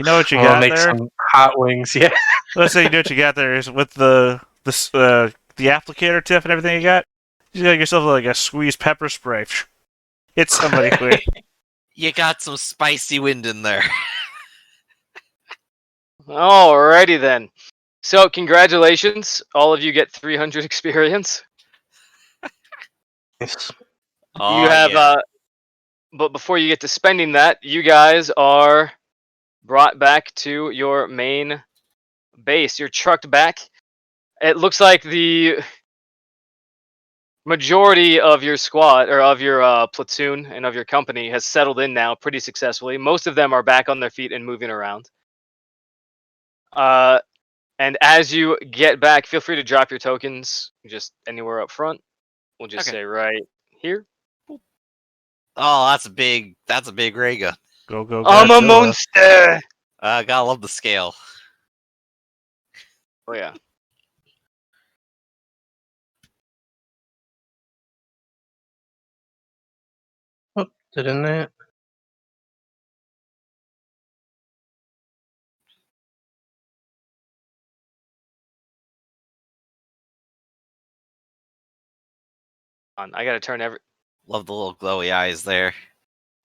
You know what you We'll got make there? some hot wings, yeah. Let's say you know what you got there is with the applicator tip and everything you got. You got yourself like a squeezed pepper spray. Hit somebody quick. You got some spicy wind in there. Alrighty then. So congratulations, all of you get 300 experience. Yes. Oh, You have, yeah. but before you get to spending that, you guys are brought back to your main base. You're trucked back. It looks like the majority of your squad or of your platoon and of your company has settled in now pretty successfully. Most of them are back on their feet and moving around. And as you get back, feel free to drop your tokens just anywhere up front. We'll just Okay. say right here. Oh, that's a big Raygun. Go, go, I'm a Godzilla. monster. Gotta love the scale. Oh yeah. Oh, didn't it? I gotta turn every. Love the little glowy eyes there.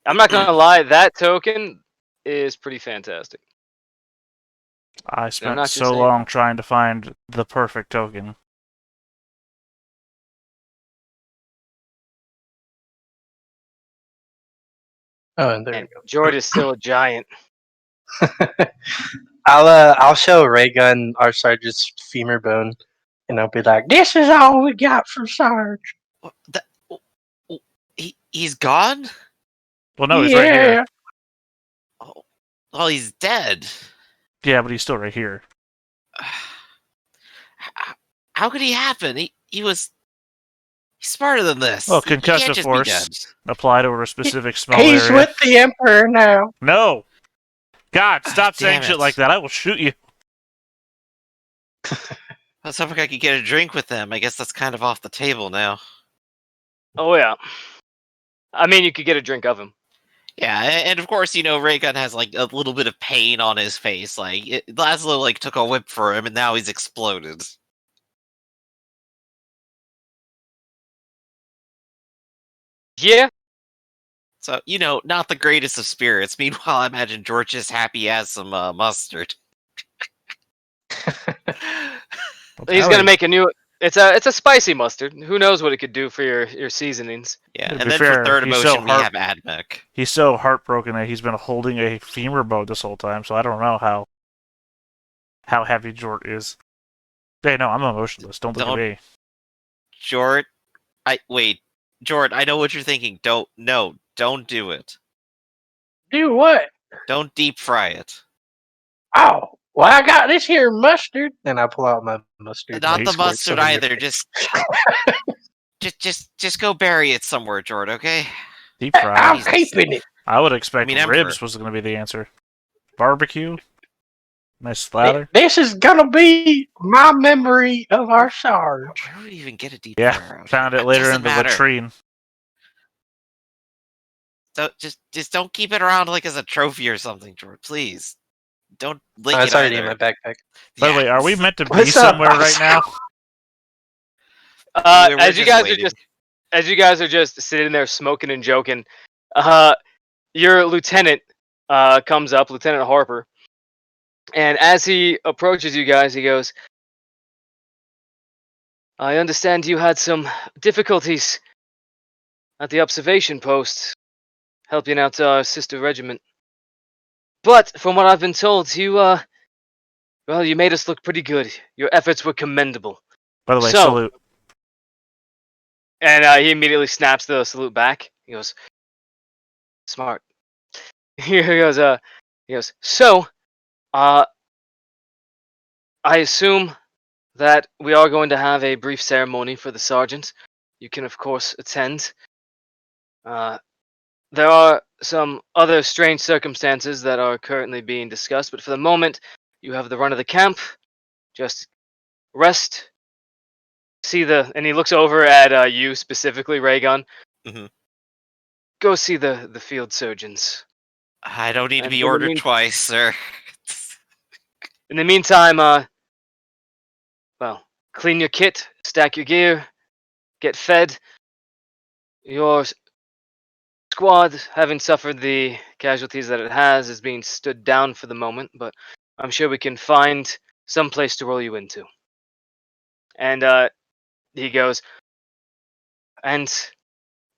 I'm not gonna lie, that token is pretty fantastic. I I'm spent not just so saying. long trying to find the perfect token. Oh, and there And we go. Jord is still a giant. I'll show Raygun our sergeant's femur bone, and I'll be like, "This is all we got for Sarge." He's gone? Well, no, he's right here. Oh, well, he's dead. Yeah, but he's still right here. How could he happen? He's smarter than this. Well, He can't concussive just force be dead. applied over a specific small He's area. with the Emperor now. No! God, stop saying Damn shit it. like that. I will shoot you. I was hoping I could get a drink with them. I guess that's kind of off the table now. Oh yeah. I mean, you could get a drink of him. Yeah, and of course, Raygun has like a little bit of pain on his face. Like Laszlo took a whip for him, and now he's exploded. Yeah. So not the greatest of spirits. Meanwhile, I imagine George is happy as some mustard. He's gonna make a new. It's a spicy mustard. Who knows what it could do for your seasonings? Yeah, To and be then fair, for third he's emotion, so we have Admech. He's so heartbroken that he's been holding a femur bone this whole time, so I don't know how happy Jort is. Hey, no, I'm emotionless. Don't look at me. Jort, Jort, I know what you're thinking. Don't do it. Do what? Don't deep fry it. Oh, well, I got this here mustard. And I pull out my mustard. Not and the squirt mustard some in your either. face. Just go bury it somewhere, Jort. Okay? Deep fried. I'm Jesus. keeping it. I would expect Emperor. ribs was going to be the answer. Barbecue? Nice slather? This is gonna be my memory of our Sarge. Where would we even get a deep Yeah, fryer out found here? it later Doesn't in the matter. latrine. So just don't keep it around as a trophy or something, Jort. Please. Don't lick It's it already either. in my backpack. By the way, are we meant to be What's up, somewhere right now? We're As you just guys waiting. are just sitting there smoking and joking, your lieutenant comes up, Lieutenant Harper, and as he approaches you guys, he goes, "I understand you had some difficulties at the observation post, helping out our sister regiment. But from what I've been told, you made us look pretty good. Your efforts were commendable." By the way, So- salute. And he immediately snaps the salute back. He goes, "Smart." He goes, "So, I assume that we are going to have a brief ceremony for the sergeant. You can, of course, attend. There are some other strange circumstances that are currently being discussed, but for the moment, you have the run of the camp. Just rest. And he looks over at you specifically, Raygun. Mhm. Go see the field surgeons." I don't need to And be in the ordered mean- twice, sir. In the meantime, well, clean your kit, stack your gear, get fed. Your squad, having suffered the casualties that it has, is being stood down for the moment, but I'm sure we can find some place to roll you into. And he goes, and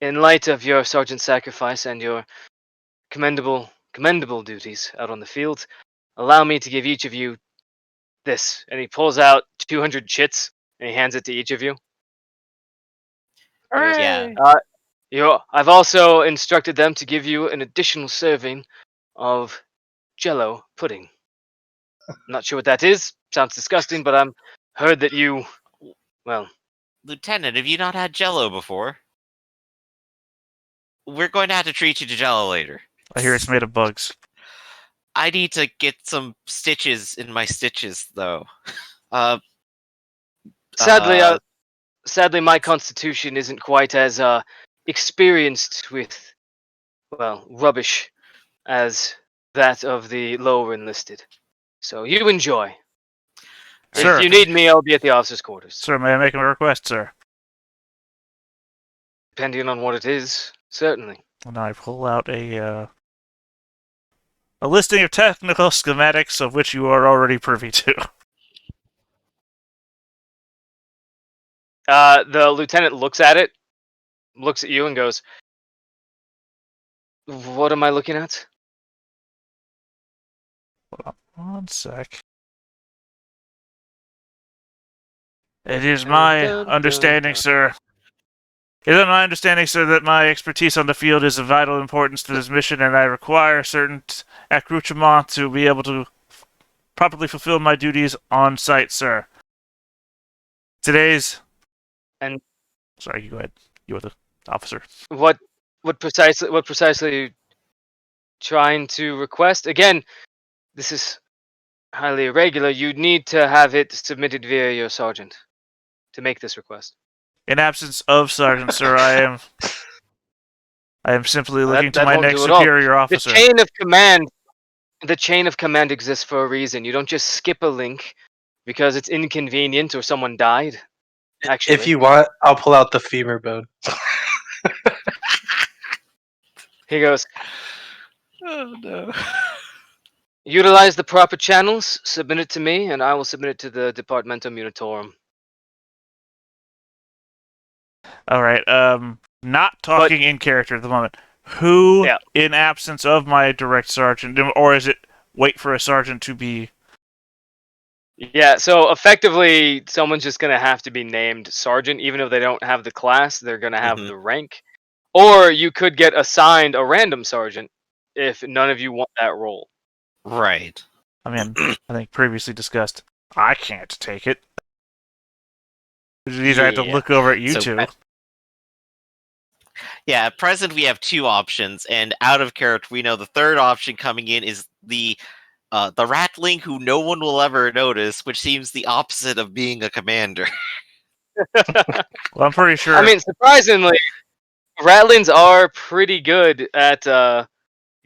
in light of your sergeant's sacrifice and your commendable duties out on the field, allow me to give each of you this. And he pulls out 200 chits and he hands it to each of you. He goes, Yeah. I've also instructed them to give you an additional serving of Jello pudding. Not sure what that is. Sounds disgusting, but I'm heard that you, well, Lieutenant, have you not had Jello before? We're going to have to treat you to Jello later. I hear it's made of bugs. I need to get some stitches in my stitches, though. Sadly, my constitution isn't quite as experienced with, well, rubbish as that of the lower enlisted. So you enjoy. Sir. If you need me, I'll be at the officers' quarters. Sir, may I make a request, sir? Depending on what it is, certainly. And I pull out a listing of technical schematics of which you are already privy to. The lieutenant looks at it, looks at you, and goes, "What am I looking at?" Hold on 1 sec. It is my understanding, sir. It is my understanding, sir, that my expertise on the field is of vital importance to this mission, and I require certain accoutrement to be able to properly fulfill my duties on site, sir. Today's... And... Sorry, you go ahead. You are the officer. What precisely are you trying to request? Again, this is highly irregular. You need to have it submitted via your sergeant to make this request. In absence of sergeant, sir, I am simply looking to that my won't next do it all. superior officer. The chain of command exists for a reason. You don't just skip a link because it's inconvenient or someone died. Actually, If you want, I'll pull out the femur bone. he goes, Oh, no. utilize the proper channels, submit it to me, and I will submit it to the Departmentum Munitorum. All right. Not talking in character at the moment. Who, Yeah. in absence of my direct sergeant, or is it wait for a sergeant to be? Yeah, so effectively, someone's just going to have to be named sergeant, even if they don't have the class, they're going to have the rank. Or you could get assigned a random sergeant if none of you want that role. Right. I mean, I think previously discussed. I can't take it. These I have to Yeah. look over at you So, two. Yeah, at present we have two options, and out of character, we know the third option coming in is the ratling who no one will ever notice, which seems the opposite of being a commander. Well, I'm pretty sure. I mean, surprisingly, ratlings are pretty good at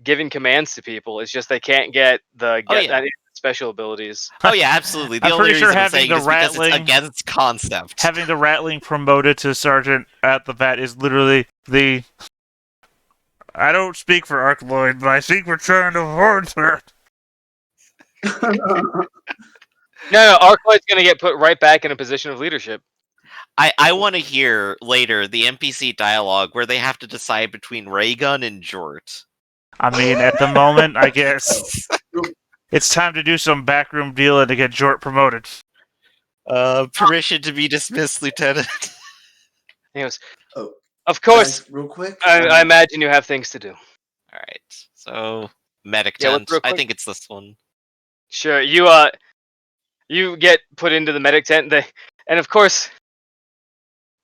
giving commands to people. It's just they can't get any special abilities. Oh yeah, absolutely. The I'm only pretty sure reason I'm having saying the it is because it's rattling- against concept. having the rattling promoted to sergeant at the bat is literally the. I don't speak for Arcloid, but I think we're trying to avoid that. No, Arcloid's going to get put right back in a position of leadership. I want to hear later the NPC dialogue where they have to decide between Raygun and Jort. I mean, at the moment, I guess it's time to do some backroom dealing to get Jort promoted. Permission to be dismissed, Lieutenant. He goes, Oh, of course, guys, real quick. I imagine you have things to do. Alright, so medic Yeah, tent. real I quick. think it's this one. Sure, you get put into the medic tent, and of course,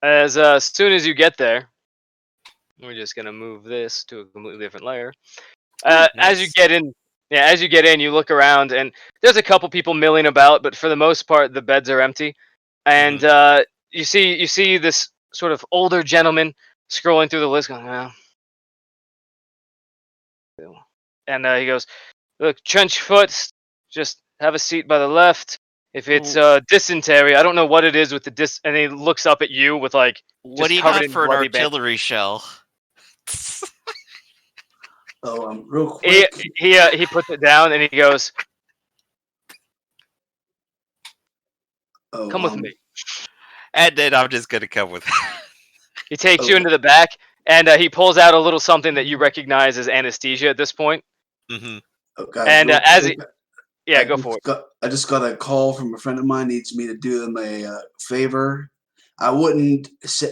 as soon as you get there, we're just gonna move this to a completely different layer. As you get in, you look around, and there's a couple people milling about, but for the most part, the beds are empty. And you see this sort of older gentleman scrolling through the list, going, well. And he goes, look, trench foot, just have a seat by the left. If it's dysentery, I don't know what it is with the and he looks up at you with like What just do you covered got in for an bloody artillery shell? Oh, real He quick. he puts it down and he goes, Oh, "Come with me." And then I'm just gonna come with. He takes you Okay. into the back and he pulls out a little something that you recognize as anesthesia at this point. Mm-hmm. Oh, guys, And real as quick, yeah, go for it. I just got a call from a friend of mine. Needs me to do them a favor. I wouldn't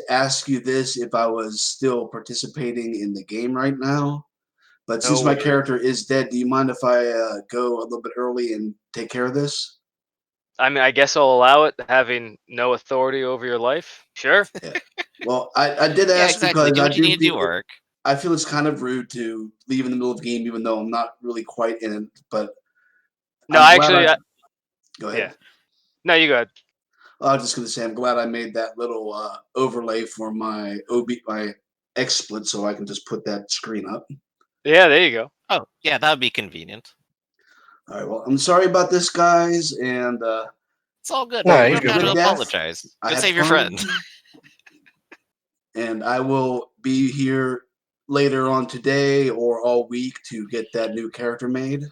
ask you this if I was still participating in the game right now, but No since my worries. character is dead, do you mind if I go a little bit early and take care of this? I mean, I guess I'll allow it, having no authority over your life. Sure. Yeah. Well, I did Yeah, ask exactly. because Do I what you do need to do, feel work. I feel it's kind of rude to leave in the middle of the game, even though I'm not really quite in it. But No, I'm glad actually, go ahead. yeah. No, you go ahead. I was just going to say, I'm glad I made that little overlay for my my XSplit, so I can just put that screen up. Yeah, there you go. Oh, yeah, that would be convenient. All right. Well, I'm sorry about this, guys, and It's all good. No, You you're don't have good, to bro. apologize. I Go had save your fun, friend. and I will be here later on today or all week to get that new character made.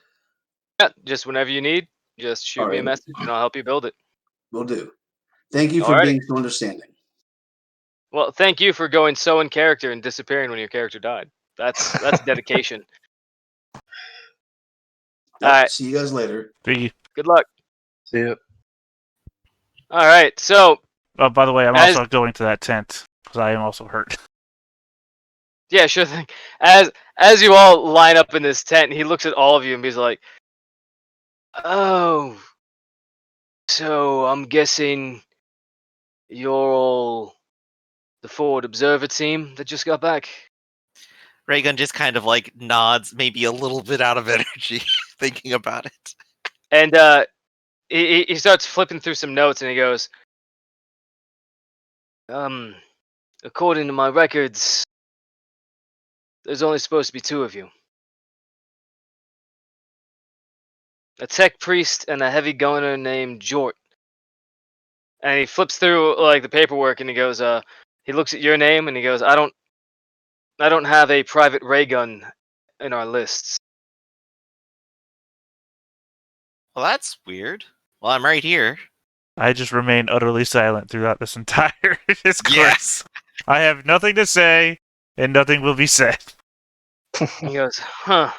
Yeah, just whenever you need, just shoot All me a right. message and I'll help you build it. Will do. Thank you for Alrighty. being so understanding. Well, thank you for going so in character and disappearing when your character died. That's dedication. Yep, All right. see you guys later. Good luck. See ya. All right. So, Oh, by the way, I'm As- also going to that tent because I am also hurt. yeah, sure thing. As you all line up in this tent, he looks at all of you and he's like, "Oh, so I'm guessing you're all the forward observer team that just got back." Raygun just kind of like nods, maybe a little bit out of energy, thinking about it. And he starts flipping through some notes and he goes, according to my records, there's only supposed to be 2 of you. A tech priest and a heavy gunner named Jort." And he flips through like the paperwork and he goes, he looks at your name and he goes, I don't have a private ray gun in our lists. Well, that's weird. Well, I'm right here. I just remain utterly silent throughout this entire discourse. Yes. I have nothing to say, and nothing will be said. He goes, huh.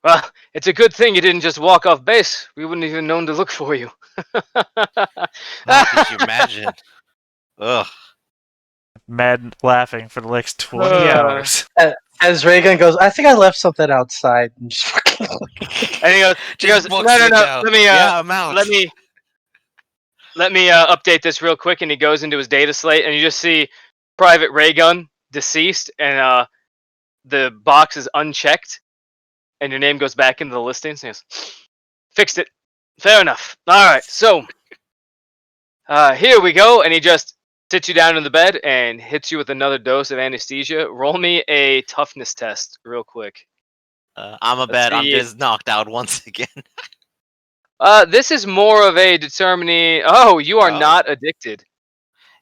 Well, it's a good thing you didn't just walk off base. We wouldn't even known to look for you. Oh, could you imagine? Ugh. Mad laughing for the next 20 hours. As Raygun goes, I think I left something outside. And just fucking And he goes, Just no, books it no. down. Let me, yeah, I'm out. let me update this real quick. And he goes into his data slate, and you just see Private Raygun deceased, and the box is unchecked, and your name goes back into the listings. And he goes, fixed it. Fair enough. All right, so here we go. And he just sits you down in the bed and hits you with another dose of anesthesia. Roll me a toughness test real quick. I'm a bet. I'm see. just knocked out once again. This is more of a determining. Oh, you are Oh. not addicted.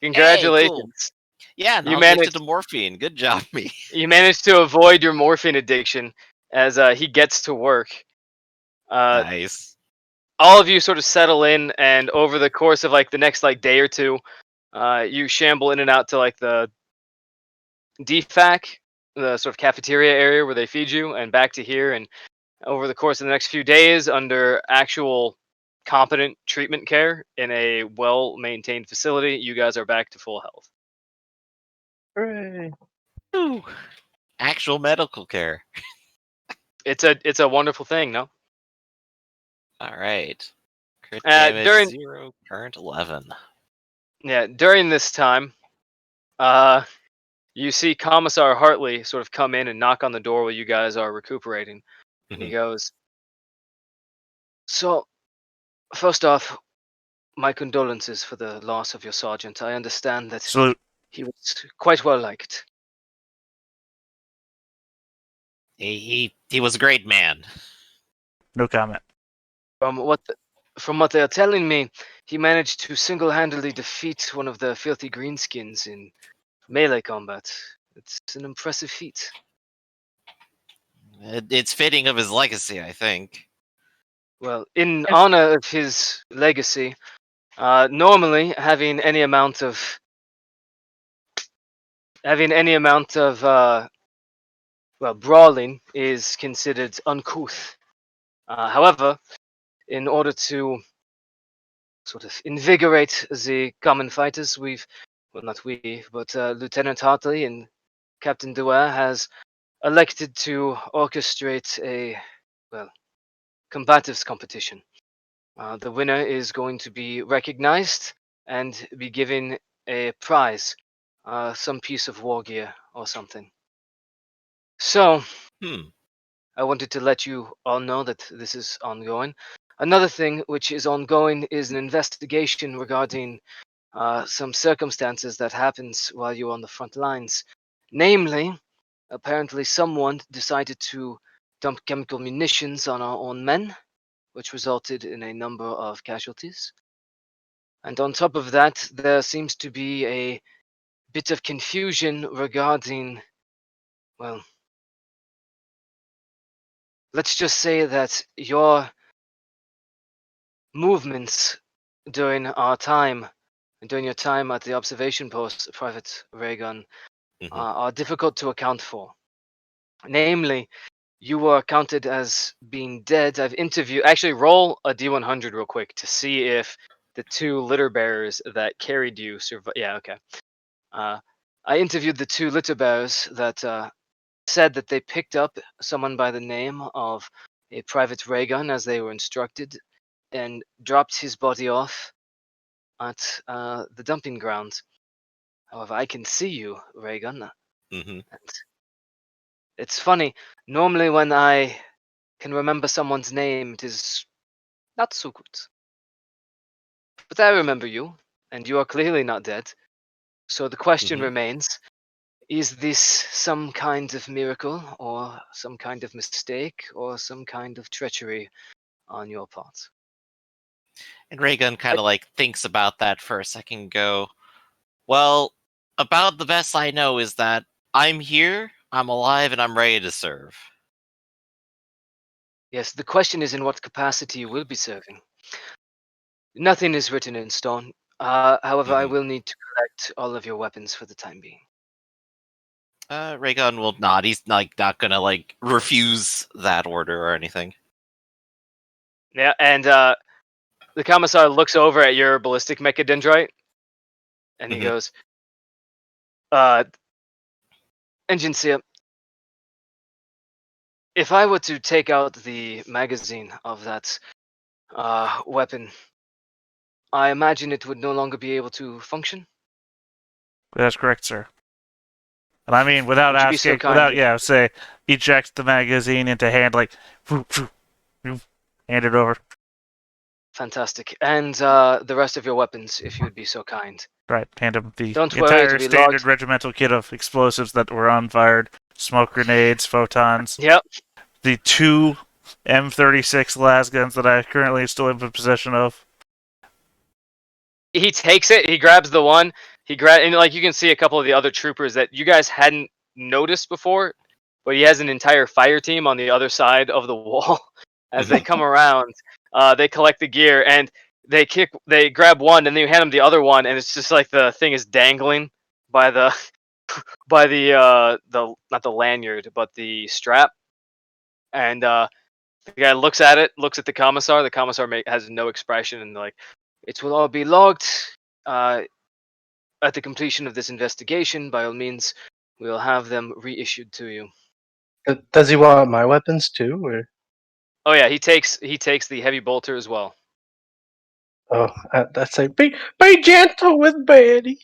Congratulations. Cool. Yeah, You I'm managed- addicted to morphine. Good job, me. You managed to avoid your morphine addiction as he gets to work. Nice. All of you sort of settle in, and over the course of like the next like day or two, you shamble in and out to like the DFAC, the sort of cafeteria area where they feed you, and back to here. And over the course of the next few days, under actual competent treatment care in a well-maintained facility, you guys are back to full health. Hooray. Ooh. Actual medical care. It's a wonderful thing, no? All right. Crit during- damage 0, current 11. Yeah, during this time, you see Commissar Hartley sort of come in and knock on the door while you guys are recuperating. And he goes, "So, first off, my condolences for the loss of your sergeant. I understand that Salute. he was quite well liked." He was a great man. No comment. From what they are telling me, he managed to single-handedly defeat one of the filthy greenskins in melee combat. It's an impressive feat. It's fitting of his legacy, I think. Well, in honor of his legacy, normally having any amount of brawling is considered uncouth. However, in order to sort of invigorate the common fighters, Lieutenant Hartley and Captain Dewar has elected to orchestrate a, combatives competition. The winner is going to be recognized and be given a prize, some piece of war gear or something. So, I wanted to let you all know that this is ongoing. Another thing which is ongoing is an investigation regarding some circumstances that happens while you're on the front lines. Namely, apparently someone decided to dump chemical munitions on our own men, which resulted in a number of casualties. And on top of that, there seems to be a bit of confusion regarding, well, let's just say that your movements during your time at the observation post, Private Raygun, are difficult to account for. Namely, you were counted as being dead. Actually, roll a D100 real quick to see if the two litter bearers that carried you survived. Yeah, okay. I interviewed the two litter bearers that said that they picked up someone by the name of a Private Raygun as they were instructed and dropped his body off at the dumping grounds. However, I can see you, Raygun. And it's funny. Normally, when I can remember someone's name, it is not so good. But I remember you, and you are clearly not dead. So the question remains, is this some kind of miracle, or some kind of mistake, or some kind of treachery on your part? And Raygun kind of like thinks about that for a second and go, well, about the best I know is that I'm here, I'm alive, and I'm ready to serve. Yes, the question is in what capacity you will be serving. Nothing is written in stone. However, I will need to collect all of your weapons for the time being. Raygun will nod. He's like not gonna like refuse that order or anything. Yeah, and the commissar looks over at your ballistic mechadendrite, and he goes, Engine Seer, if I were to take out the magazine of that weapon, I imagine it would no longer be able to function? That's correct, sir. And I mean, without Would you be so asking, kind say, eject the magazine into hand, like, hand it over. Fantastic. And the rest of your weapons, if you would be so kind. Right, hand him the Don't worry, entire it'll be standard logged. regimental kit of explosives that were unfired, smoke grenades, photons. Yep. The 2 M36 las guns that I currently still have in possession of. He takes it, he grabs the one, and like you can see a couple of the other troopers that you guys hadn't noticed before, but he has an entire fire team on the other side of the wall. As they come around, they collect the gear and they grab one and then you hand them the other one, and it's just like the thing is dangling by the not the lanyard but the strap. And the guy looks at it, looks at the commissar. The commissar has no expression, and like, it will all be logged. At the completion of this investigation, by all means, we'll have them reissued to you. Does he want my weapons too, or? Oh yeah, he takes the heavy bolter as well. Oh, that's like be gentle with Betty.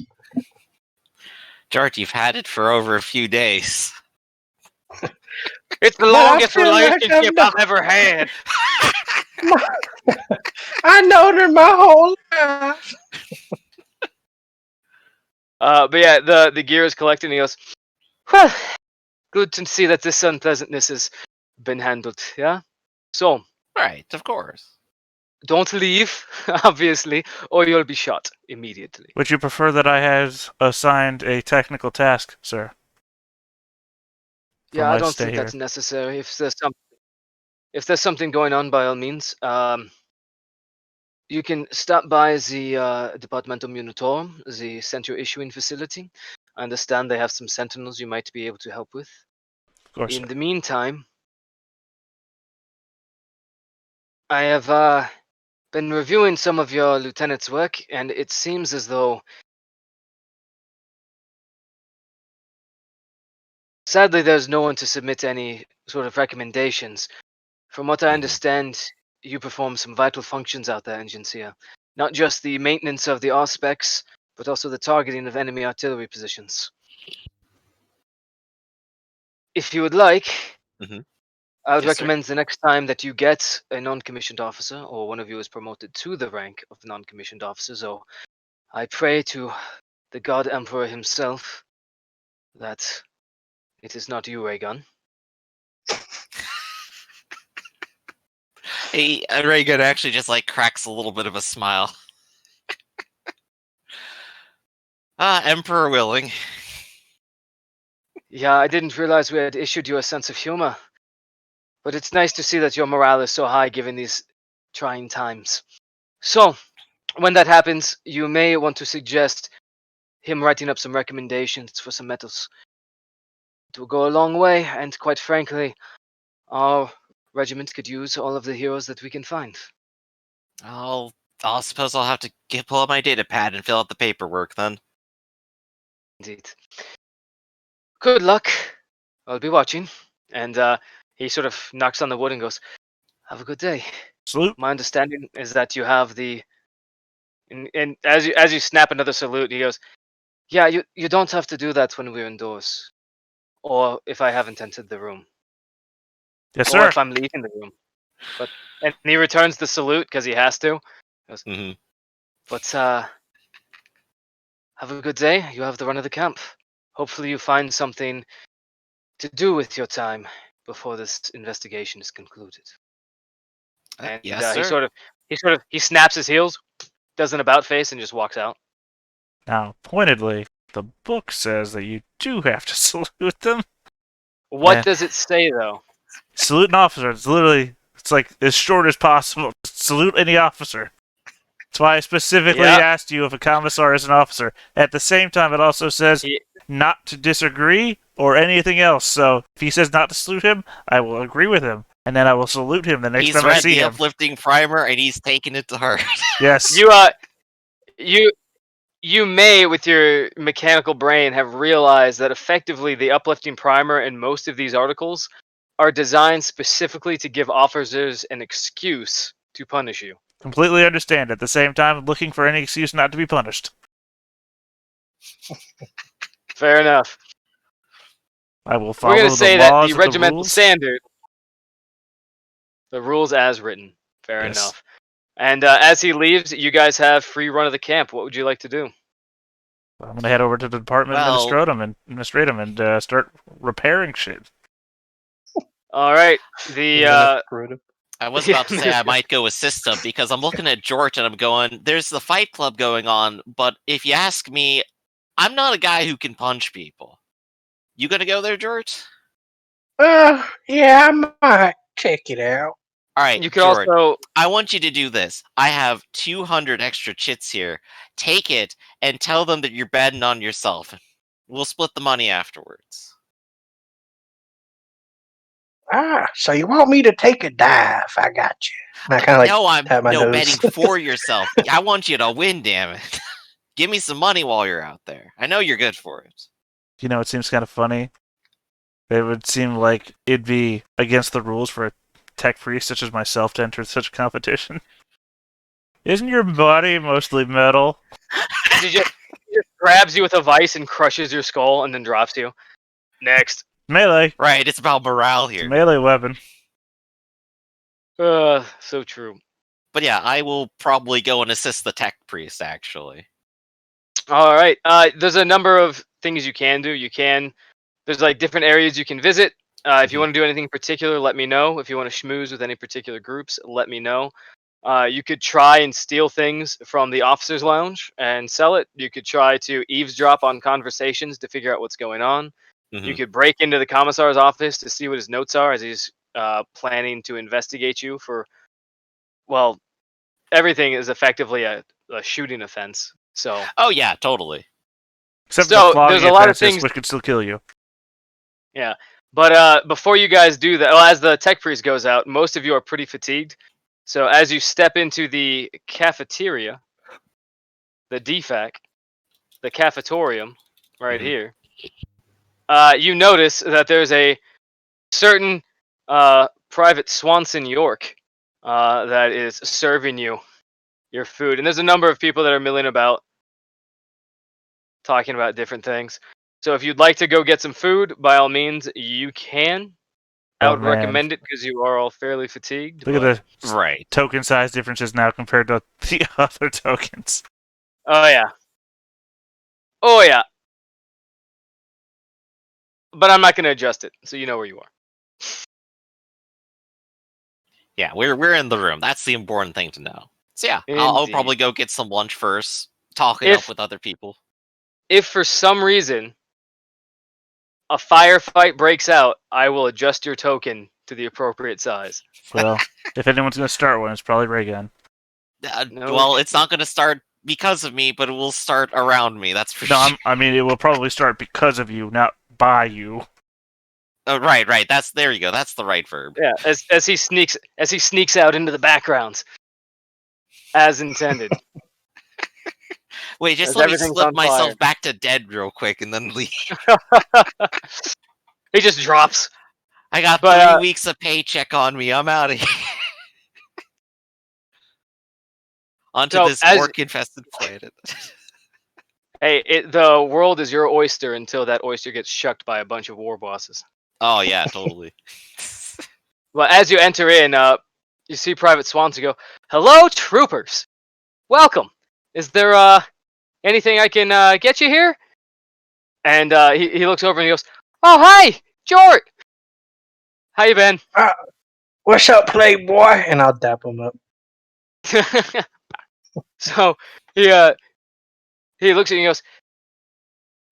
Jart, you've had it for over a few days. It's the longest relationship I've ever had. I known her my whole life. But yeah, the gear is collected, and he goes, well, good to see that this unpleasantness has been handled, yeah? So, All Right, of course. Don't leave, obviously, or you'll be shot immediately. Would you prefer that I had assigned a technical task, sir? For Yeah, I my don't stay think here. that's necessary. If there's something going on, by all means, you can stop by the Departamento Munitorum, the central issuing facility. I understand they have some sentinels you might be able to help with. Of course, In sir. the meantime, I have been reviewing some of your lieutenant's work, and it seems as though, sadly, there's no one to submit any sort of recommendations. From what I understand, you perform some vital functions out there, Engineer. Not just the maintenance of the R-specs, but also the targeting of enemy artillery positions. If you would like, Mhm. I would Yes, sir. recommend the next time that you get a non-commissioned officer, or one of you is promoted to the rank of non-commissioned officer, so I pray to the God Emperor himself that it is not you, Raygun. Raygun actually just like cracks a little bit of a smile. Emperor willing. Yeah, I didn't realize we had issued you a sense of humor. But it's nice to see that your morale is so high given these trying times. So, when that happens, you may want to suggest him writing up some recommendations for some metals. It will go a long way, and quite frankly, our regiment could use all of the heroes that we can find. I'll suppose I'll have to pull up my data pad and fill out the paperwork then. Indeed. Good luck. I'll be watching. And he sort of knocks on the wood and goes, "Have a good day." Salute. My understanding is that you have the, and as you snap another salute, he goes, "Yeah, you don't have to do that when we're indoors, or if I haven't entered the room, Yes, or sir. if I'm leaving the room." But and he returns the salute because he has to. Mm-hmm. But have a good day. You have the run of the camp. Hopefully, you find something to do with your time before this investigation is concluded. And Yes, sir. he snaps his heels, does an about face, and just walks out. Now, pointedly, the book says that you do have to salute them. What Yeah. does it say though? Salute an officer. It's like as short as possible. Just salute any officer. That's why I specifically Yeah. asked you if a commissar is an officer. At the same time, it also says He- not to disagree or anything else. So if he says not to salute him, I will agree with him, and then I will salute him the next He's time I read see the him. uplifting primer and he's taken it to heart. Yes. You may, with your mechanical brain, have realized that effectively the uplifting primer in most of these articles are designed specifically to give officers an excuse to punish you. Completely understand. At the same time, looking for any excuse not to be punished. Fair enough. I will We're follow going to the say that laws the and the regimental rules. standard, the rules as written. Fair Yes. enough. And as he leaves, you guys have free run of the camp. What would you like to do? I'm gonna head over to the department Well- administratum and start repairing shit. All right. I was about to say I might go assist him because I'm looking at George and I'm going, there's the fight club going on, but if you ask me, I'm not a guy who can punch people. You gonna go there, George? Yeah, I might check it out. Alright, You could George, also. I want you to do this. I have 200 extra chits here. Take it and tell them that you're betting on yourself. We'll split the money afterwards. So you want me to take a dive? I got you. And I kind of like No, I'm tap my no nose. betting for yourself. I want you to win, damn it. Give me some money while you're out there. I know you're good for it. You know, it seems kind of funny. It would seem like it'd be against the rules for a tech priest such as myself to enter such a competition. Isn't your body mostly metal? He just grabs you with a vice and crushes your skull and then drops you. Next. Melee. Right, it's about morale It's a here. melee weapon. So true. But yeah, I will probably go and assist the tech priest, actually. All right. There's a number of things you can do. There's like different areas you can visit. If you want to do anything particular, let me know. If you want to schmooze with any particular groups, let me know. You could try and steal things from the officers' lounge and sell it. You could try to eavesdrop on conversations to figure out what's going on. You could break into the commissar's office to see what his notes are as he's planning to investigate you for, well, everything is effectively a shooting offense. So. Oh yeah, totally. Except So, the flogging there's a lot of offenses, things- which could still kill you. Yeah. But before you guys do that, well, as the tech priest goes out, most of you are pretty fatigued. So as you step into the cafeteria, the DFAC, the cafetorium, right here, you notice that there's a certain Private Swanson York that is serving you your food. And there's a number of people that are milling about, talking about different things. So if you'd like to go get some food, by all means, you can. I would recommend it because you are all fairly fatigued. Look at the Right. token size differences now compared to the other tokens. Oh yeah. Oh yeah. But I'm not going to adjust it, so you know where you are. Yeah, we're in the room. That's the important thing to know. So yeah, I'll Indeed. probably go get some lunch first, talk it up with other people. If for some reason a firefight breaks out, I will adjust your token to the appropriate size. Well, if anyone's going to start one, it's probably Raygun. No Well, it's not going to start because of me, but it will start around me. That's for No, sure. I mean, it will probably start because of you, not by you. Oh, right. There you go. That's the right verb. Yeah, as he sneaks out into the backgrounds, as intended. Wait, just As let me everything's slip on myself fire. back to dead real quick and then leave. He just drops. I got But, 3 weeks of paycheck on me. I'm out of here. Onto So, this as- orc-infested planet. Hey, the world is your oyster until that oyster gets shucked by a bunch of war bosses. Oh yeah, totally. Well, as you enter in, you see Private Swanson go, "Hello, troopers. Welcome. Is there anything I can get you here?" And he looks over and he goes, "Oh, hi, Jort. How you been?" What's up, playboy? And I'll dap him up. So he looks at you and goes,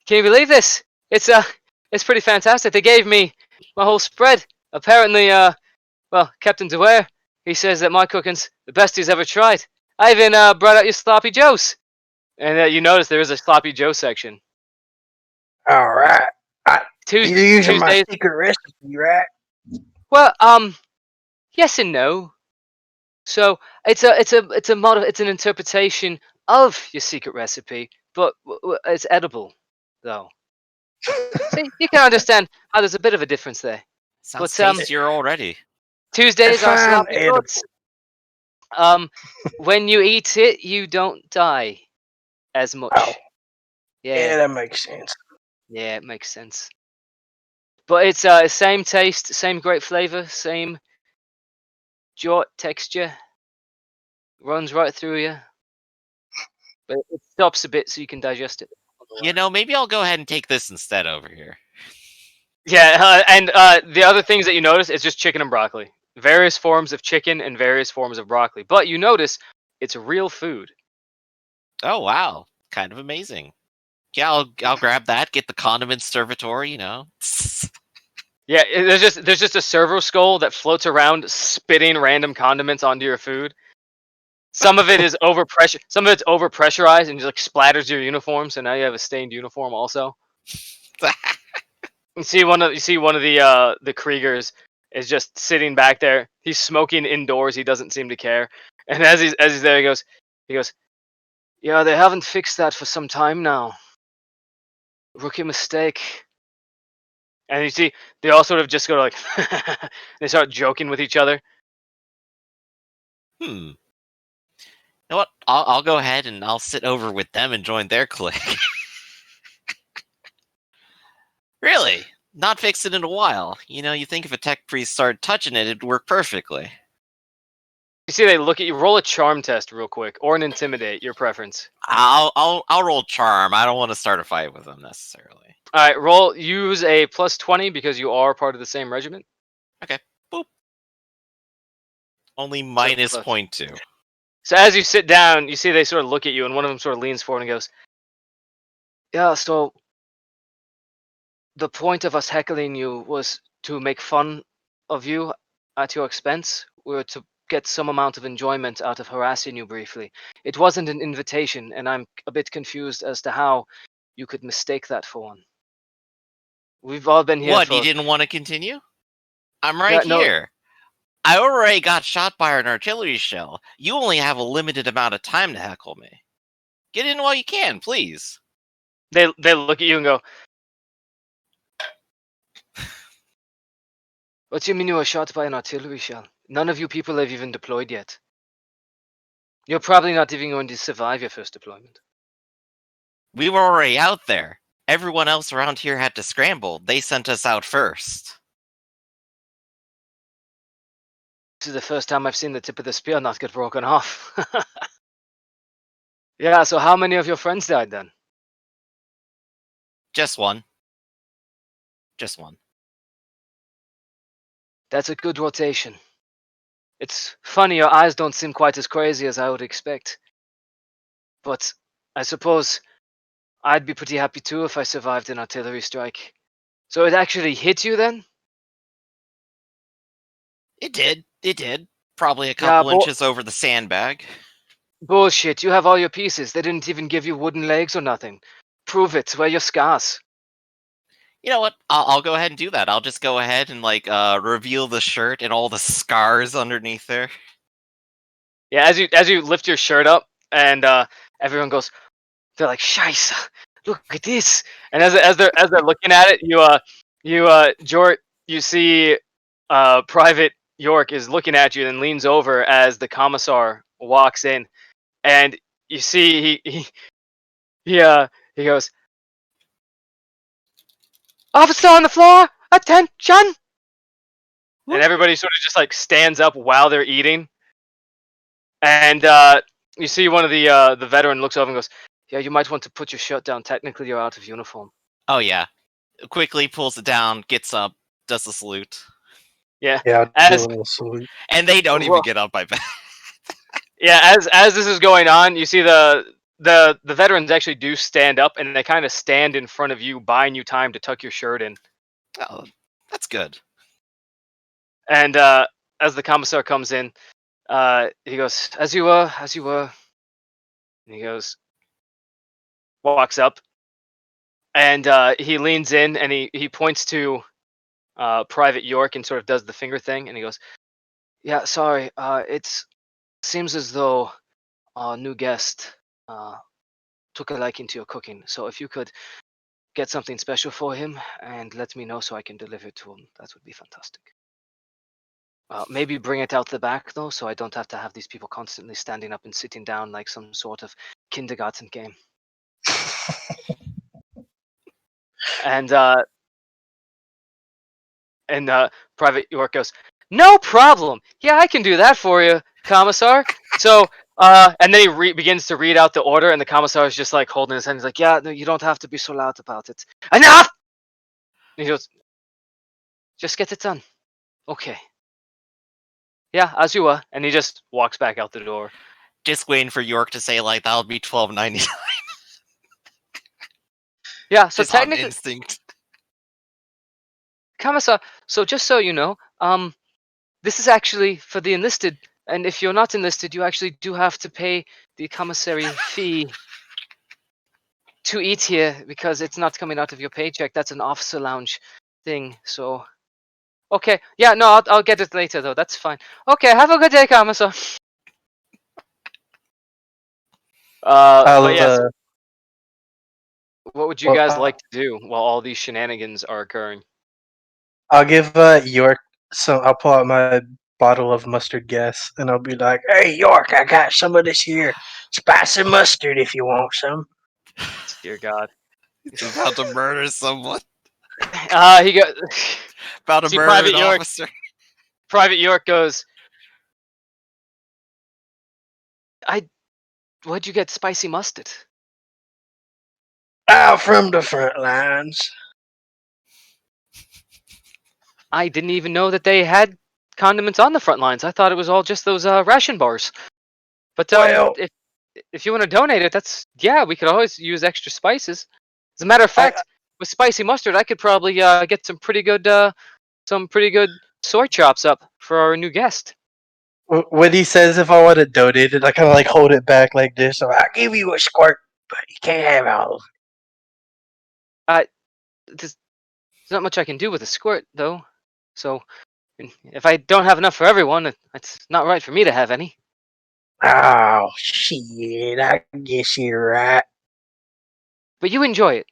"Can you believe this? It's pretty fantastic. They gave me my whole spread. Apparently, well, Captain Dwyer, he says that my cooking's the best he's ever tried. I even brought out your sloppy joes." And you notice there is a sloppy joe section. All right. You're using my Tuesdays. secret recipe, right? Well, yes and no. So it's an interpretation of your secret recipe, but it's edible, though. See, you can understand how there's a bit of a difference there. Sounds But, tastier already. Tuesdays are Fine, sloppy edible. joes. When you eat it, you don't die as much. Oh, Yeah, yeah, that makes sense. yeah, it makes sense. But it's same taste, same great flavor, same jort texture. Runs right through you, but it stops a bit so you can digest it. You know, maybe I'll go ahead and take this instead over here. Yeah, and the other things that you notice is just chicken and broccoli. Various forms of chicken and various forms of broccoli. But you notice it's real food. Oh wow, kind of amazing. Yeah, I'll grab that. Get the condiment servitor. You know. Yeah, there's just a servo skull that floats around spitting random condiments onto your food. Some of it is Some of it's over pressurized and just like splatters your uniform. So now you have a stained uniform also. You see one of the Kriegers is just sitting back there. He's smoking indoors. He doesn't seem to care. And as he's there, he goes, "Yeah, they haven't fixed that for some time now. Rookie mistake." And you see, they all sort of just go like, they start joking with each other. You know what? I'll go ahead and I'll sit over with them and join their clique. Really? Not fixed it in a while. You know, you think if a tech priest started touching it, it'd work perfectly. You see, they look at you. Roll a charm test real quick, or an intimidate, your preference. I'll roll charm. I don't want to start a fight with them necessarily. All right, roll. Use a +20 because you are part of the same regiment. Okay. Boop. Only minus plus- 0.2. So as you sit down, you see they sort of look at you, and one of them sort of leans forward and goes, "Yeah, so the point of us heckling you was to make fun of you at your expense. We were to get some amount of enjoyment out of harassing you briefly. It wasn't an invitation, and I'm a bit confused as to how you could mistake that for one. We've all been here What, for... you didn't want to continue? I'm right Yeah, no. here. I already got shot by an artillery shell. You only have a limited amount of time to heckle me. Get in while you can, please. They look at you and go, "What do you mean you were shot by an artillery shell? None of you people have even deployed yet. You're probably not even going to survive your first deployment." We were already out there. Everyone else around here had to scramble. They sent us out first. This is the first time I've seen the tip of the spear not get broken off. Yeah, so how many of your friends died then? Just one. Just one. That's a good rotation. It's funny your eyes don't seem quite as crazy as I would expect. But I suppose I'd be pretty happy too if I survived an artillery strike. So it actually hit you then? It did. It did. Probably a Yeah, couple inches over the sandbag. Bullshit, you have all your pieces. They didn't even give you wooden legs or nothing. Prove it. Where are your scars? You know what? I'll go ahead and do that. I'll just go ahead and reveal the shirt and all the scars underneath there. Yeah, as you lift your shirt up and everyone goes, they're like, "Scheisse, look at this." And as they're looking at it, Jort, you see Private York is looking at you and leans over as the commissar walks in, and you see he goes, "Officer on the floor, attention!" And everybody sort of just like stands up while they're eating. And you see one of the veteran looks over and goes, "Yeah, you might want to put your shirt down. Technically, you're out of uniform." Oh yeah. Quickly pulls it down, gets up, does the salute. Yeah. Yeah, As do a little salute. And they don't even get up, I bet. yeah, as this is going on, you see the veterans actually do stand up, and they kind of stand in front of you, buying you time to tuck your shirt in. Oh, that's good. And as the commissar comes in, he goes, "As you were," and he goes, walks up, and he leans in, and he points to Private York and sort of does the finger thing, and he goes, "Yeah, sorry, it seems as though our new guest took a liking to your cooking. So if you could get something special for him and let me know so I can deliver it to him, that would be fantastic. Maybe bring it out the back though, so I don't have to have these people constantly standing up and sitting down like some sort of kindergarten game." And Private York goes, "No problem. Yeah, I can do that for you, Commissar." So and then he begins to read out the order, and the Commissar is just like holding his hand. He's like, "Yeah, no, you don't have to be so loud about it. Enough!" And he goes, "Just get it done. Okay. Yeah, as you were." And he just walks back out the door. Just waiting for York to say that'll be $12.99. Yeah, so Just on technically, instinct. Commissar, so just so you know, this is actually for the enlisted, and if you're not enlisted, you actually do have to pay the commissary fee to eat here because it's not coming out of your paycheck. That's an officer lounge thing. So, okay, yeah, no, I'll get it later though. That's fine. Okay, have a good day, Commissar. But yes, what would you guys like to do while all these shenanigans are occurring? I'll give York I'll pull out my bottle of mustard gas and I'll be like, "Hey York, I got some of this here spicy mustard if you want some." Dear God. He's about to murder someone. He goes. About to See, murder an officer. Private York goes, Where'd you get spicy mustard? Out from the front lines. I didn't even know that they had condiments on the front lines. I thought it was all just those ration bars. But Well, if you want to donate it, we could always use extra spices. As a matter of fact, with spicy mustard, I could probably get some pretty good soy chops up for our new guest. when he says if I want to donate it, I kind of like hold it back like this. So I'll give you a squirt, but you can't have all. There's not much I can do with a squirt, though. So if I don't have enough for everyone, it's not right for me to have any. Oh shit! I guess you're right. But you enjoy it.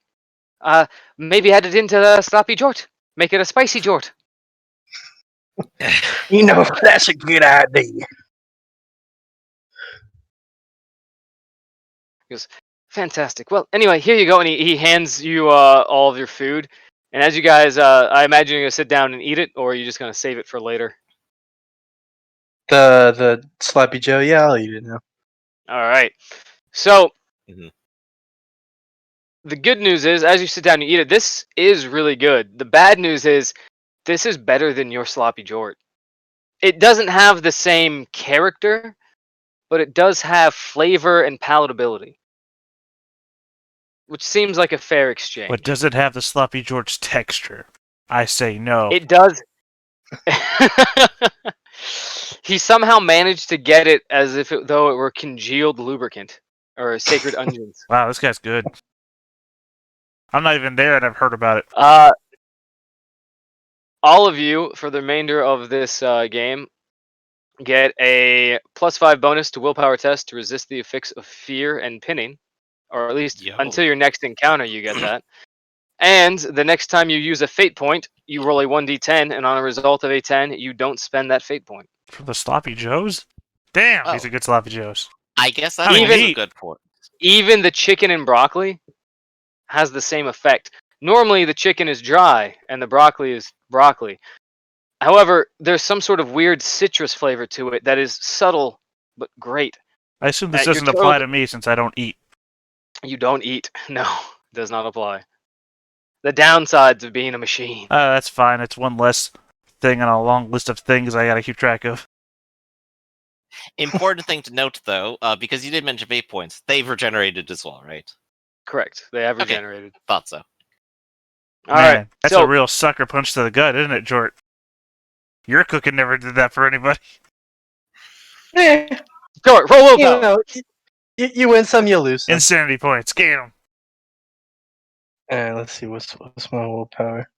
Maybe add it into the sloppy jort. Make it a spicy jort. You know that's a good idea. He goes, fantastic. Well, anyway, here you go, and he hands you all of your food. And as you guys, I imagine you're gonna sit down and eat it, or are you just gonna save it for later? The sloppy Joe. Yeah, I'll eat it now. All right. So Mhm. the good news is, as you sit down and eat it, this is really good. The bad news is, this is better than your sloppy jort. It doesn't have the same character, but it does have flavor and palatability, which seems like a fair exchange. But does it have the sloppy George texture? I say no. It does. He somehow managed to get it as if though it were congealed lubricant or sacred onions. Wow, this guy's good. I'm not even there and I've heard about it. All of you, for the remainder of this game, get a +5 bonus to willpower test to resist the effects of fear and pinning, or at least until your next encounter you get that. And the next time you use a fate point, you roll a 1d10, and on a result of a 10, you don't spend that fate point. For the sloppy Joes? Damn, he's Oh. a good sloppy Joes. I guess I that's mean, also he- a good point. Even the chicken and broccoli has the same effect. Normally, the chicken is dry, and the broccoli is broccoli. However, there's some sort of weird citrus flavor to it that is subtle, but great. I assume this You're doesn't apply to me since I don't eat. You don't eat. No, does not apply. The downsides of being a machine. That's fine. It's one less thing on a long list of things I gotta keep track of. Important thing to note, though, because you did mention fate points, they've regenerated as well, right? Correct. They have Okay. regenerated. Thought so. All Man, right. that's So a real sucker punch to the gut, isn't it, Jort? Your cooking never did that for anybody. Yeah, Jort, roll you willpower. know, you win some, you lose some. Insanity points. Get him. Let's see what's my willpower.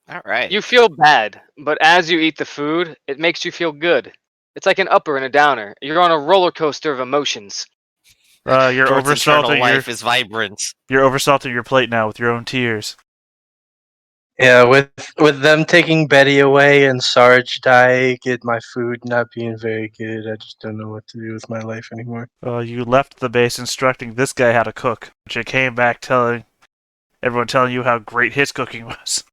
All right. You feel bad, but as you eat the food, it makes you feel good. It's like an upper and a downer. You're on a roller coaster of emotions. You're Jort's internal oversalting life is vibrant. You're oversalting your plate now with your own tears. Yeah, with them taking Betty away and Sarge dying and my food not being very good, I just don't know what to do with my life anymore. You left the base instructing this guy how to cook, but you came back telling you how great his cooking was.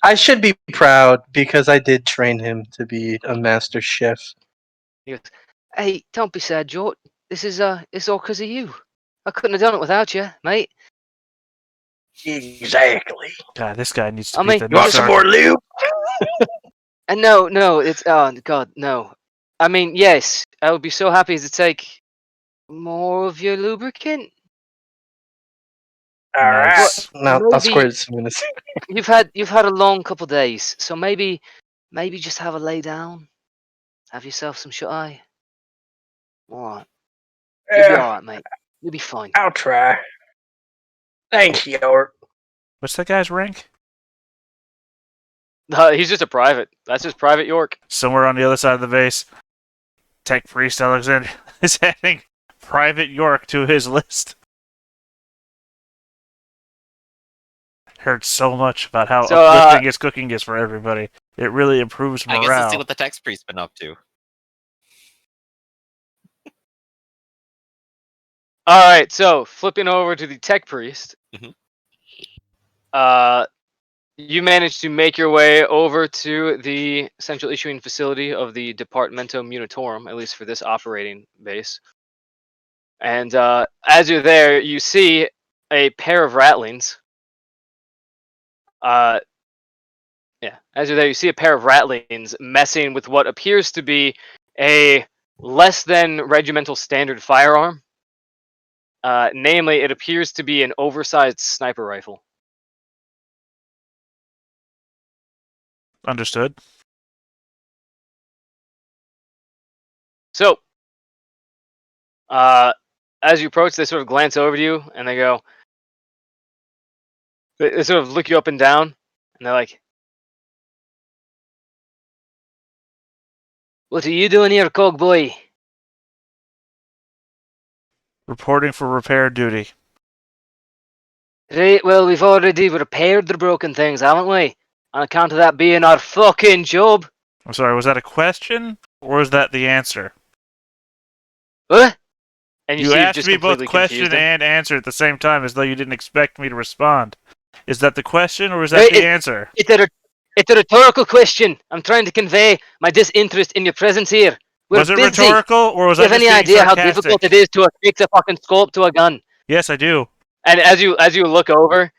I should be proud because I did train him to be a master chef. He goes, hey, don't be sad, Jort. This is it's all because of you. I couldn't have done it without you, mate. Exactly. God, this guy needs to I be mean, the You new want some more sergeant. lube? And no, it's God, no. I mean, yes, I would be so happy to take more of your lubricant. All right. Nice. No, I'll Maybe- squirt it some minutes. You've had a long couple days, so maybe just have a lay down, have yourself some shut eye. All right, you'll be all right, mate. You'll be fine. I'll try. Thanks, York. What's that guy's rank? He's just a private. That's just Private York. Somewhere on the other side of the base, Tech Priest Alexander is adding Private York to his list. Heard so much about how So, uplifting his cooking is for everybody. It really improves I morale. guess let's see what the text priest's been up to. All right, so flipping over to the Tech Priest. Mhm. You managed to make your way over to the central issuing facility of the Departamento Munitorum, at least for this operating base. And as you're there, you see a pair of ratlings. As you're there, you see a pair of ratlings messing with what appears to be a less than regimental standard firearm. Namely, it appears to be an oversized sniper rifle. Understood. So, as you approach, they sort of glance over to you and they go. They sort of look you up and down, and they're like, "What are you doing here, Cog Boy?" Reporting for repair duty. Right, well, we've already repaired the broken things, haven't we? On account of that being our fucking job. I'm sorry, was that a question or was that the answer? What? And You see asked just me both completely question confused him. and answer at the same time as though you didn't expect me to respond. Is that the question or is that the answer? It's a rhetorical question. I'm trying to convey my disinterest in your presence here. We're Was it busy. rhetorical or was Do you I have just any being idea how sarcastic? difficult it is to affix a fucking scope to a gun? Yes, I do. And as you look over,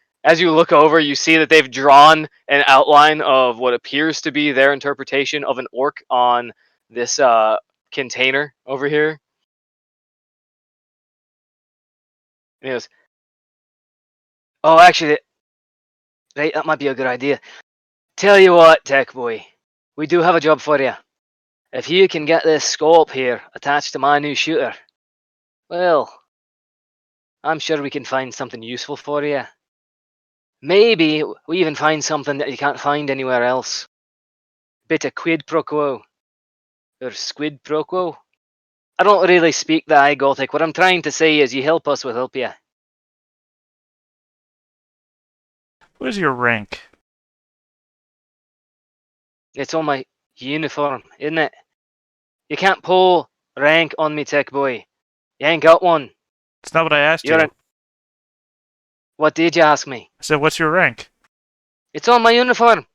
you see that they've drawn an outline of what appears to be their interpretation of an orc on this container over here. And he goes, "Oh, actually, right, that might be a good idea. Tell you what, Tech Boy, we do have a job for you. If you can get this scope here attached to my new shooter, well, I'm sure we can find something useful for you. Maybe we even find something that you can't find anywhere else. Bit of quid pro quo. Or squid pro quo. I don't really speak the High Gothic. What I'm trying to say is you help us, we'll help you." What is your rank? It's on my uniform, isn't it? You can't pull rank on me, Tech Boy. You ain't got one. It's not what I asked You're you. an... What did you ask me? I said, what's your rank? It's on my uniform.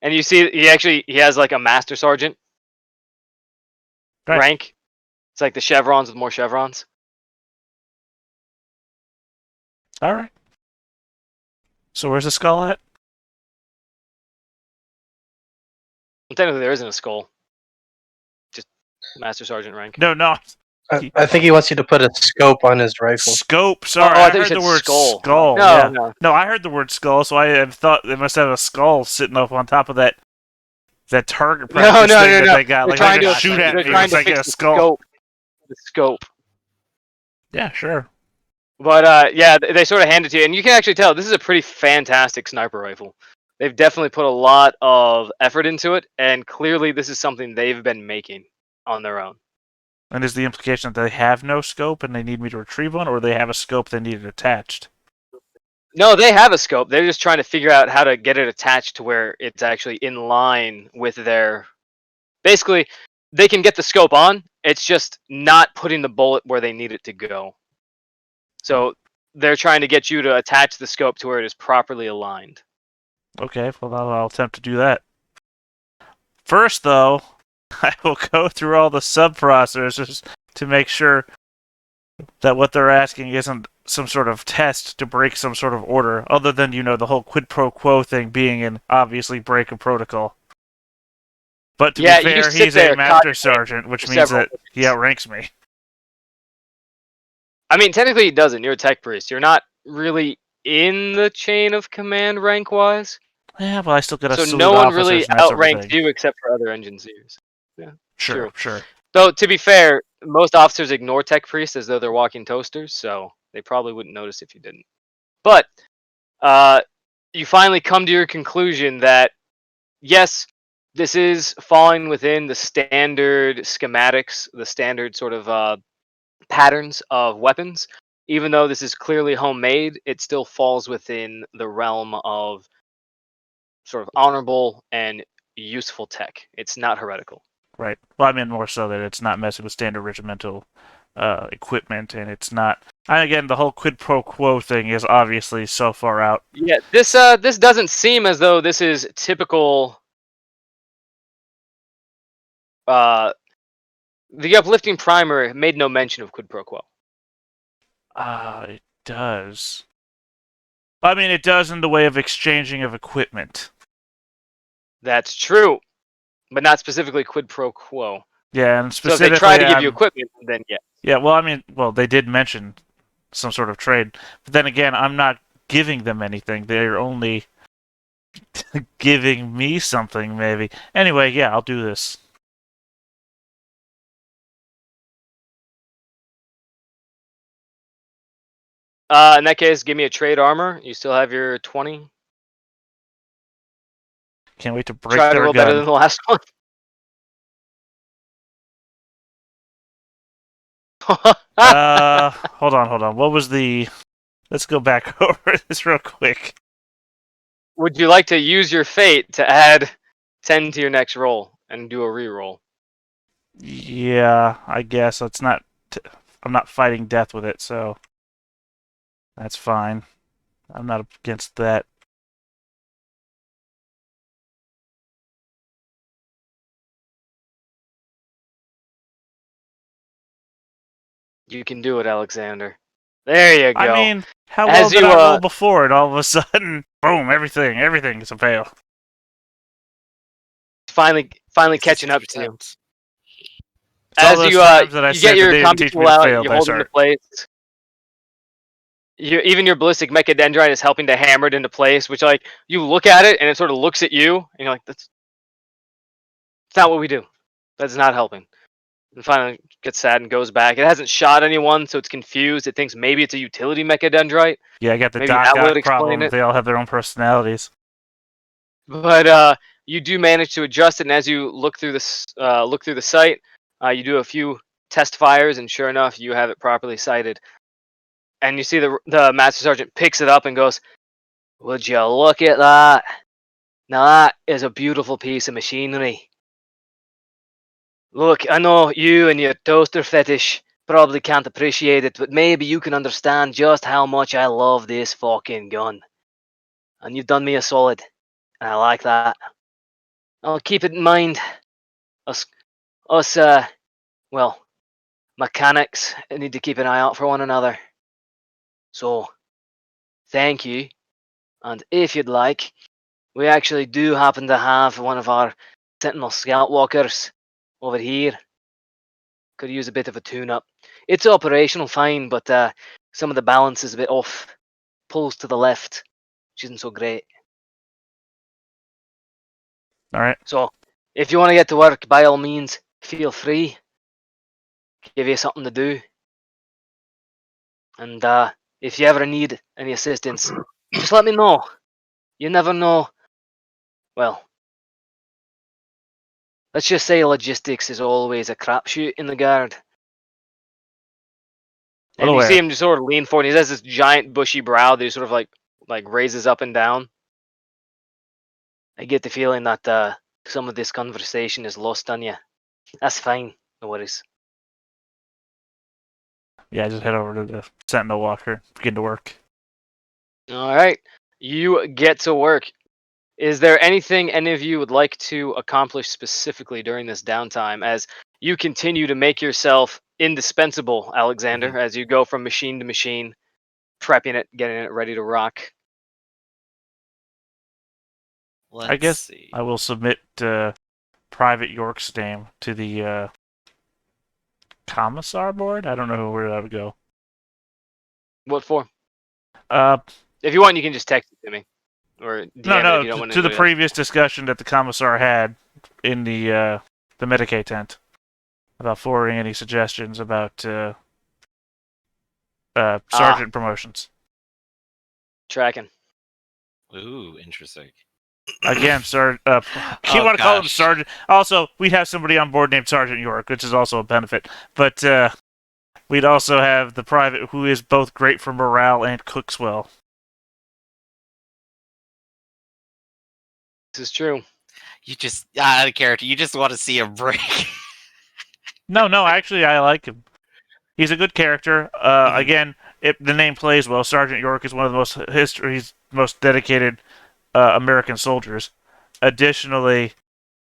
And you see, he has like a master sergeant Right. rank. It's like the chevrons with more chevrons. All right. So where's the skull at? Well, technically, there isn't a skull. Just master sergeant rank. No. I think he wants you to put a scope on his rifle. Scope. Sorry, I I thought you heard said the word skull. skull. No, yeah. no. No, I heard the word skull, so I thought they must have a skull sitting up on top of that target practice thing that they got. They're Like trying they to just shoot at they're me. trying It's to like fix a the skull. The scope. Yeah, sure. But yeah, they sort of hand it to you, and you can actually tell this is a pretty fantastic sniper rifle. They've definitely put a lot of effort into it, and clearly this is something they've been making on their own. And is the implication that they have no scope and they need me to retrieve one, or they have a scope they need it attached? No, they have a scope. They're just trying to figure out how to get it attached to where it's actually in line with their... Basically, they can get the scope on, it's just not putting the bullet where they need it to go. So they're trying to get you to attach the scope to where it is properly aligned. Okay, well, I'll attempt to do that. First, though, I will go through all the sub-processors to make sure that what they're asking isn't some sort of test to break some sort of order, other than, the whole quid pro quo thing being an obviously break a protocol. But to be fair, he's a master sergeant, which means that he outranks me. I mean, technically he doesn't. You're a tech priest. You're not really in the chain of command rank-wise. Yeah, but I still get a So salute no one officers really and that sort of outranks thing. you except for other engineers. Yeah, Sure. Though, to be fair, most officers ignore tech priests as though they're walking toasters, so they probably wouldn't notice if you didn't. But you finally come to your conclusion that, yes, this is falling within the standard schematics, the standard sort of patterns of weapons. Even though this is clearly homemade, it still falls within the realm of sort of honorable and useful tech. It's not heretical. Right. Well, I mean more so that it's not messing with standard regimental equipment, and it's not. And again, the whole quid pro quo thing is obviously so far out. Yeah, this doesn't seem as though this is typical. The uplifting primer made no mention of quid pro quo. It does. I mean, it does in the way of exchanging of equipment. That's true, but not specifically quid pro quo. Yeah, and So if specifically, they try to give you equipment, then yeah. Yeah, well, I mean, they did mention some sort of trade, but then again, I'm not giving them anything. They're only giving me something, maybe. Anyway, yeah, I'll do this. In that case, give me a trade armor. You still have your 20. Can't wait to break Try to their roll better than gun. the last one. Hold on. What was the... Let's go back over this real quick. Would you like to use your fate to add 10 to your next roll and do a reroll? Yeah, I guess. It's not... I'm not fighting death with it, so... That's fine. I'm not against that. You can do it, Alexander. There you go. I mean, how As well did you, I roll before, and all of a sudden, boom, everything is a fail. finally catching up to you. It's all As those you times that I you said get your that they didn't combi teach me tool to out, fail you by hold it into start. place. Even your ballistic mechadendrite is helping to hammer it into place, which like you look at it and it sort of looks at you and you're like, that's not what we do. That's not helping. And finally gets sad and goes back. It hasn't shot anyone, so it's confused. It thinks maybe it's a utility mechadendrite. Yeah, I got the Maybe that would Doc explain problem. it. They all have their own personalities. But you do manage to adjust it, and as you look through the site, you do a few test fires, and sure enough, you have it properly sighted. And you see the master sergeant picks it up and goes, "Would you look at that? Now that is a beautiful piece of machinery. Look, I know you and your toaster fetish probably can't appreciate it, but maybe you can understand just how much I love this fucking gun. And you've done me a solid, and I like that. I'll keep it in mind. Us, well, mechanics need to keep an eye out for one another. So, thank you. And if you'd like, we actually do happen to have one of our Sentinel Scout Walkers over here. Could use a bit of a tune-up. It's operational fine, but some of the balance is a bit off. Pulls to the left, which isn't so great. All right. So, if you want to get to work, by all means, feel free. Give you something to do. And if you ever need any assistance, just let me know. You never know. Well, let's just say logistics is always a crapshoot in the guard. And Well you see aware. him just sort of lean forward. And he has this giant bushy brow that he sort of like raises up and down. I get the feeling that some of this conversation is lost on you. That's fine. No worries. Yeah, just head over to the Sentinel Walker. Begin to work. All right. You get to work. Is there anything any of you would like to accomplish specifically during this downtime as you continue to make yourself indispensable, Alexander, as you go from machine to machine, prepping it, getting it ready to rock? I guess I will submit Private York's name to the Commissar board. I don't know where that would go. What for? Uh, If you want, you can just text it to me. Or DM it if you don't want to the anybody else. previous discussion that the Commissar had in the Medicaid tent about forwarding any suggestions about sergeant promotions. Tracking. Ooh, interesting. Again, sir, you Oh, want to call him gosh. Sergeant. Also, we have somebody on board named Sergeant York, which is also a benefit. But we'd also have the private, who is both great for morale and cooks well. This is true. You just out of character. You just want to see him break. No, actually, I like him. He's a good character. Again, the name plays well. Sergeant York is one of the most dedicated American soldiers. Additionally,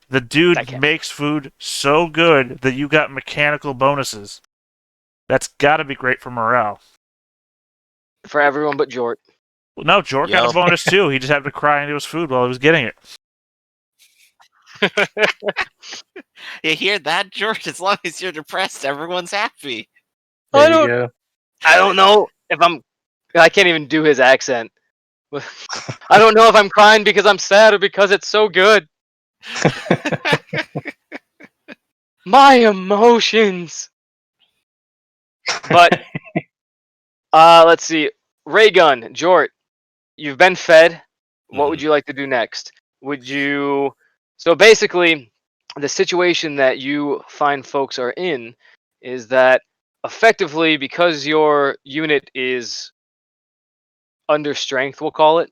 the dude makes food so good that you got mechanical bonuses. That's got to be great for morale. For everyone but Jort. Well, no, Jork had a bonus too. He just had to cry into his food while he was getting it. You hear that, George? As long as you're depressed, everyone's happy. There you go. I don't know if I can't even do his accent. I don't know if I'm crying because I'm sad or because it's so good. My emotions. But let's see. Raygun, Jort, you've been fed. What would you like to do next? So basically, the situation that you fine folks are in is that effectively, because your unit is under strength, we'll call it,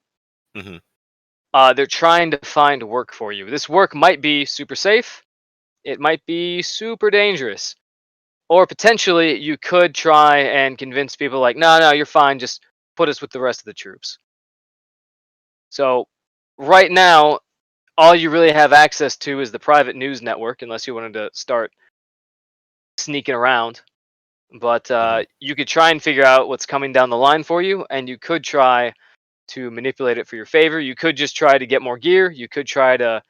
they're trying to find work for you. This work might be super safe. It might be super dangerous. Or potentially, you could try and convince people like, no, you're fine. Just put us with the rest of the troops. So right now, all you really have access to is the private news network, unless you wanted to start sneaking around. But you could try and figure out what's coming down the line for you, and you could try to manipulate it for your favor. You could just try to get more gear. You could try to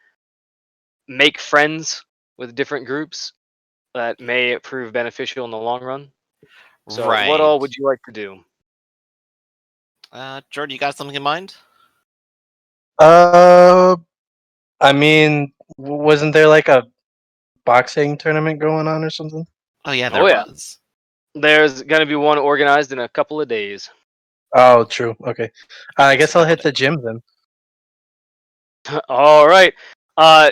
make friends with different groups that may prove beneficial in the long run. So what all would you like to do? Jordan, you got something in mind? I mean, wasn't there like a boxing tournament going on or something? Oh yeah, there was. There's gonna be one organized in a couple of days. Oh, true. Okay. I guess I'll hit the gym then. All right.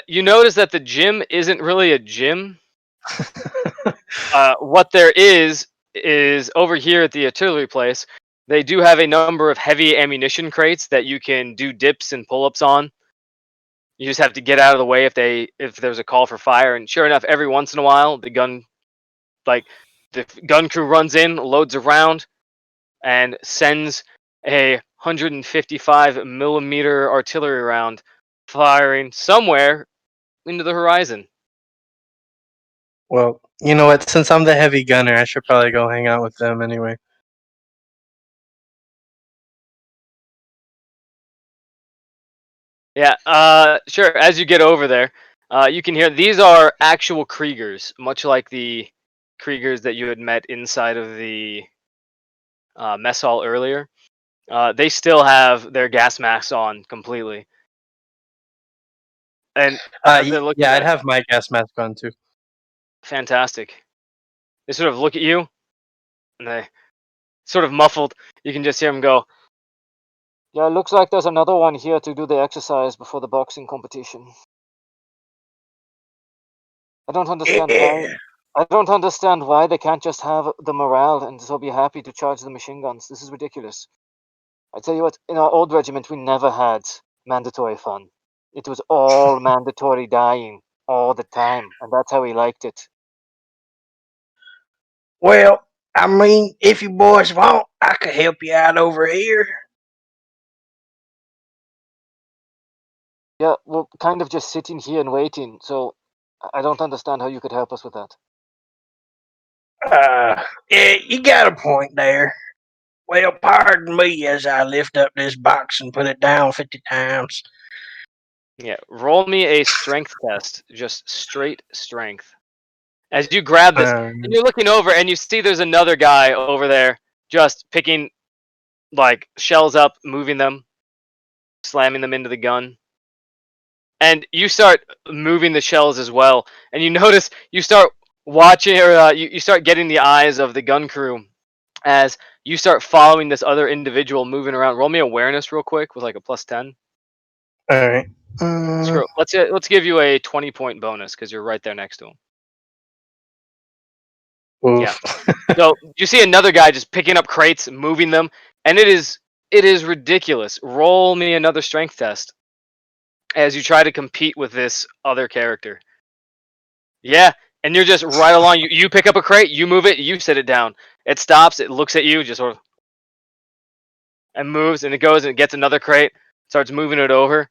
You notice that the gym isn't really a gym. What there is over here at the artillery place. They do have a number of heavy ammunition crates that you can do dips and pull-ups on. You just have to get out of the way if there's a call for fire. And sure enough, every once in a while, the gun crew runs in, loads a round, and sends a 155 millimeter artillery round firing somewhere into the horizon. Well, you know what? Since I'm the heavy gunner, I should probably go hang out with them anyway. Yeah, sure. As you get over there, you can hear these are actual Kriegers, much like the Kriegers that you had met inside of the mess hall earlier. They still have their gas masks on completely. And yeah, I'd have my gas mask on too. Fantastic. They sort of look at you, and they sort of muffled. You can just hear them go, "Yeah, it looks like there's another one here to do the exercise before the boxing competition. I don't understand why. I don't understand why they can't just have the morale and so be happy to charge the machine guns. This is ridiculous. I tell you what, in our old regiment, we never had mandatory fun. It was all mandatory dying all the time, and that's how we liked it." Well, I mean, if you boys want, I could help you out over here. Yeah, we're kind of just sitting here and waiting, so I don't understand how you could help us with that. Yeah, you got a point there. Well, pardon me as I lift up this box and put it down 50 times. Yeah, roll me a strength test, just straight strength. As you grab this, and you're looking over, and you see there's another guy over there just picking, like, shells up, moving them, slamming them into the gun. And you start moving the shells as well, and you notice you start watching, or you start getting the eyes of the gun crew as you start following this other individual moving around. Roll me awareness real quick with like a +10. All right. Let's give you a 20-point bonus because you're right there next to him. Oof. Yeah. So you see another guy just picking up crates, moving them, and it is ridiculous. Roll me another strength test as you try to compete with this other character. Yeah, And you're just right along. You pick up a crate, you move it, you set it down. It stops, it looks at you, just sort of, and moves, and it goes and it gets another crate, starts moving it over.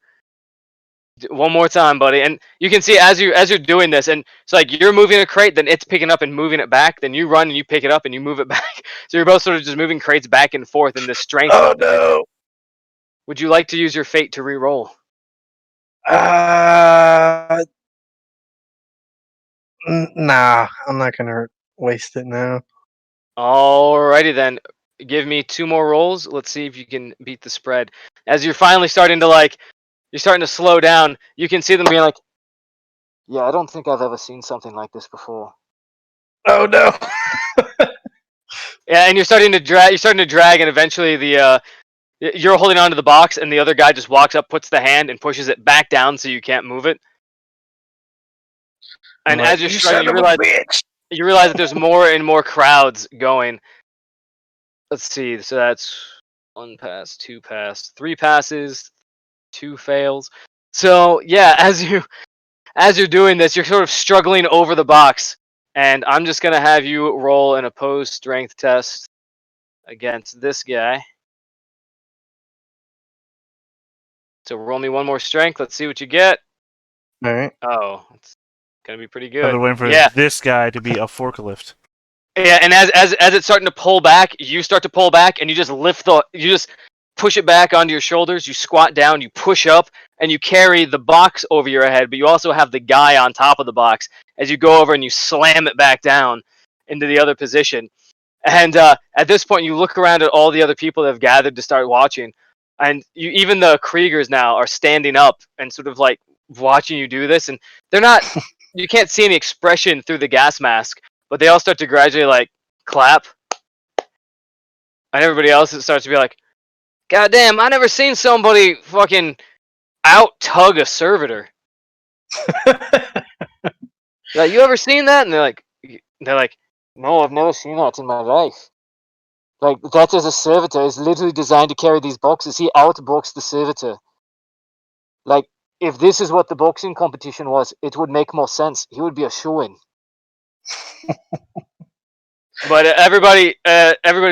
One more time, buddy. And you can see as you're doing this, and it's like you're moving a crate, then it's picking up and moving it back. Then you run and you pick it up and you move it back. So you're both sort of just moving crates back and forth in this strength. Oh no! Would you like to use your fate to re-roll? Nah, I'm not gonna waste it now. Alrighty then. Give me 2 more rolls. Let's see if you can beat the spread. As you're finally starting to slow down, you can see them being like, yeah, I don't think I've ever seen something like this before. Oh no! Yeah, and you're starting to drag, and eventually you're holding onto the box, and the other guy just walks up, puts the hand, and pushes it back down so you can't move it. And I'm like, as you're "You struggling, son of a bitch!" you realize that there's more and more crowds going. Let's see. So that's 1 pass, 2 pass, 3 passes, 2 fails. So yeah, as you're doing this, you're sort of struggling over the box, and I'm just gonna have you roll an opposed strength test against this guy. So roll me 1 more strength. Let's see what you get. All right. Oh, it's gonna be pretty I've good. been waiting for Yeah, this guy to be a forklift. yeah. And as it's starting to pull back, you start to pull back, and you just push it back onto your shoulders. You squat down, you push up, and you carry the box over your head. But you also have the guy on top of the box as you go over and you slam it back down into the other position. And at this point, you look around at all the other people that have gathered to start watching, and even the Kriegers now are standing up and sort of like watching you do this, and they're not. You can't see any expression through the gas mask, but they all start to gradually like clap, and everybody else starts to be like, "God damn! I never seen somebody fucking out tug a servitor." Like, you ever seen that? And they're like, no, I've never seen that in my life. Like, that is a servitor is literally designed to carry these boxes. He outboxed the servitor. Like, if this is what the boxing competition was, it would make more sense. He would be a shoo-in. But everybody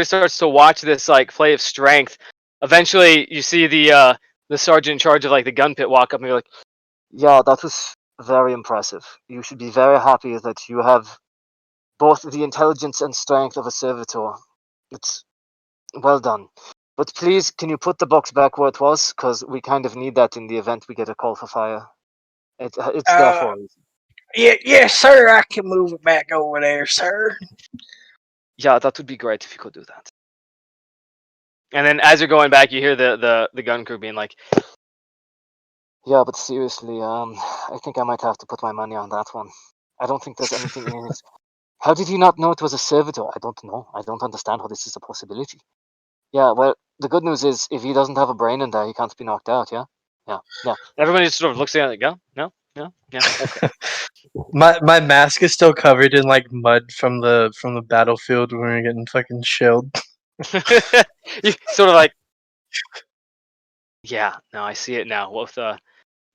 starts to watch this like play of strength. Eventually, you see the sergeant in charge of like the gun pit walk up and be like, "Yeah, that was very impressive. You should be very happy that you have both the intelligence and strength of a servitor. It's well done. But please, can you put the box back where it was? Because we kind of need that in the event we get a call for fire. It's there for us." Yes, sir. I can move it back over there, sir. Yeah, that would be great if you could do that. And then as you're going back, you hear the gun crew being like, "Yeah, but seriously, I think I might have to put my money on that one. I don't think there's anything in it. How did you not know it was a servitor? I don't know. I don't understand how this is a possibility." "Yeah, well, the good news is if he doesn't have a brain in there, he can't be knocked out, yeah? Yeah. Everybody just sort of looks at it like, no, okay. My mask is still covered in like mud from the battlefield when we were getting fucking shelled. You sort of like, yeah, no, I see it now with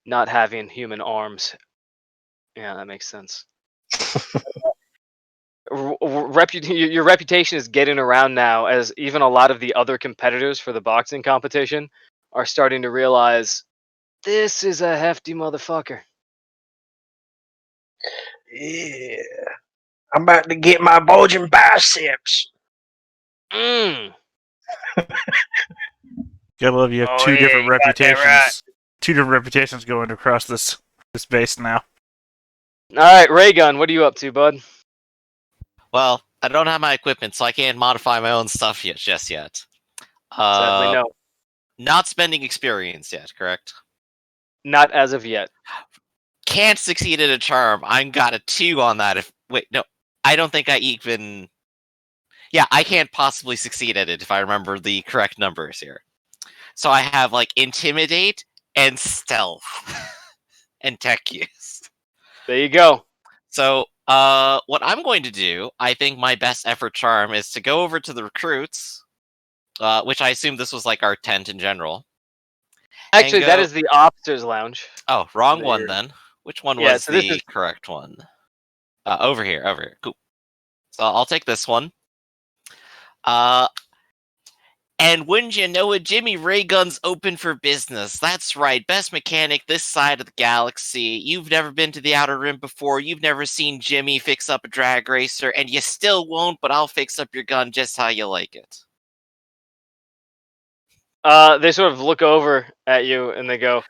not having human arms. Yeah, that makes sense. Your reputation is getting around now, as even a lot of the other competitors for the boxing competition are starting to realize this is a hefty motherfucker. Yeah. I'm about to get my bulging biceps. Mm. Gotta love you have Oh, two yeah, different you got that reputations. right. Two different reputations going across this base now. All right, Raygun, what are you up to, bud? Well, I don't have my equipment, so I can't modify my own stuff yet. Just yet. Sadly, no. Not spending experience yet. Correct. Not as of yet. Can't succeed at a charm. I'm got a 2 on that. Wait, no, I don't think I even. Yeah, I can't possibly succeed at it if I remember the correct numbers here. So I have like intimidate and stealth and tech use. There you go. So what I'm going to do, I think my best effort charm is to go over to the recruits, which I assume this was like our tent in general. Actually, that is the officers' lounge. Oh, wrong one then. Which one was the correct one? Over here. Cool. So I'll take this one. And wouldn't you know it, Jimmy Raygun's open for business. That's right, best mechanic this side of the galaxy. You've never been to the Outer Rim before. You've never seen Jimmy fix up a drag racer, and you still won't, but I'll fix up your gun just how you like it. They sort of look over at you and they go,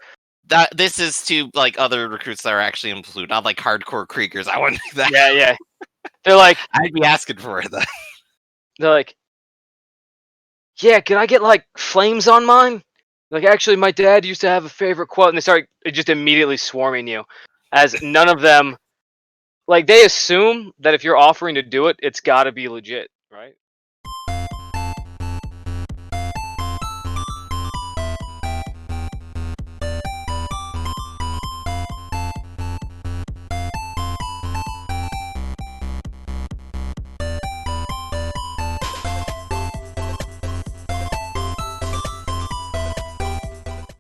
This is to like other recruits that are actually in platoon, not like hardcore Kriegers. I wouldn't do that. yeah. They're like, I'd be asking for it, though. they're like, yeah, can I get like flames on mine? Like, actually, my dad used to have a favorite quote, and they start just immediately swarming you, as none of them, like, they assume that if you're offering to do it, it's got to be legit, right?